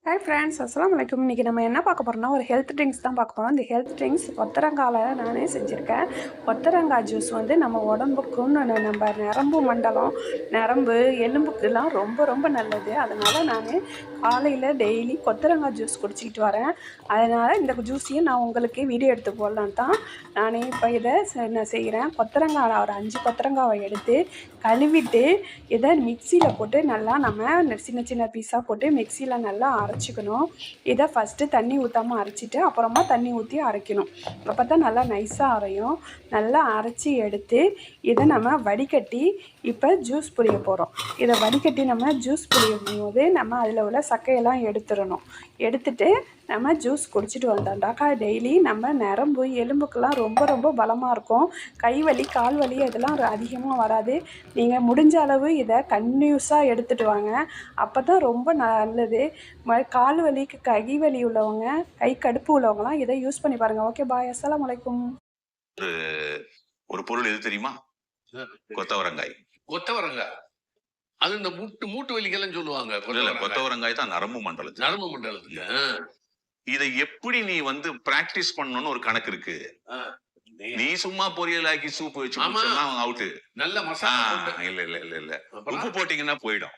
Hi friends, அஸ்ஸலாமு அலைக்கும். இன்றைக்கி நம்ம என்ன பார்க்க போகிறோம்னா, ஒரு ஹெல்த் ட்ரிங்க்ஸ் தான் பார்க்க போகிறோம். இந்த ஹெல்த் ட்ரிங்க்ஸ் கொத்தரங்கால நானே செஞ்சுருக்கேன். கொத்தரங்காய் ஜூஸ் வந்து நம்ம உடம்புக்கும் நம்ம நரம்பு மண்டலம், நரம்பு, எலும்புக்கெல்லாம் ரொம்ப ரொம்ப நல்லது. அதனால் நான் காலையில் டெய்லி கொத்தரங்காய் ஜூஸ் குடிச்சிக்கிட்டு வரேன். அதனால் இந்த ஜூஸையும் நான் உங்களுக்கு வீடியோ எடுத்து போடலான்னு தான் நான் இப்போ இதை நான் செய்கிறேன். கொத்தரங்காய் ஒரு 5 கொத்தரங்காவை எடுத்து கழுவிட்டு இதை மிக்சியில் போட்டு நல்லா நம்ம சின்ன சின்ன பீஸாக போட்டு மிக்சியில் நல்லா அரைச்சிக்கணும். இதை ஃபஸ்ட்டு தண்ணி ஊற்றாமல் அரைச்சிட்டு அப்புறமா தண்ணி ஊற்றி அரைக்கணும். அப்போ தான் நல்லா நைஸாக அரையும். நல்லா அரைச்சி எடுத்து இதை நம்ம வடிகட்டி இப்போ ஜூஸ் புழிய போகிறோம். இதை வடிகட்டி நம்ம ஜூஸ் புழியும் போது நம்ம அதில் உள்ள சக்கையெல்லாம் எடுத்துடணும். எடுத்துட்டு நம்ம ஜூஸ் குடிச்சிட்டு வந்தோம்டாக்கா டெய்லி நம்ம நரம்பு எலும்புக்கெல்லாம் ரொம்ப ரொம்ப பலமாக இருக்கும். கை வலி கால் வலி இதெல்லாம் அதிகமாக வராது. நீங்கள் முடிஞ்ச அளவு இதை கன்டினியூஸாக எடுத்துகிட்டு வாங்க. அப்போ தான் ரொம்ப நல்லது. கால் வலிக்கு கை வலி உள்ளவங்க, கை கடுப்பு உள்ளவங்கலாம் இதை யூஸ் பண்ணி பாருங்கள். ஓகே, பாய். அஸ்ஸலாமு அலைக்கும். ஒரு பொருள் எது தெரியுமா? கொத்தவரங்காய். கொத்தவரங்காய் அது இந்த மூட்டு வலிக்கெல்லாம் சொல்லுவாங்க. கொத்தவரங்காய் தான் நரம்பு மண்டலத்துக்கு. இதை எப்படி நீ வந்து பிராக்டிஸ் பண்ணணும்னு ஒரு கணக்கு இருக்கு. நீ சும்மா பொரியல் ஆக்கி சூப் வச்சு அவுட்டு. நல்ல மசாலா இல்ல உப்பு போட்டீங்கன்னா போயிடும்.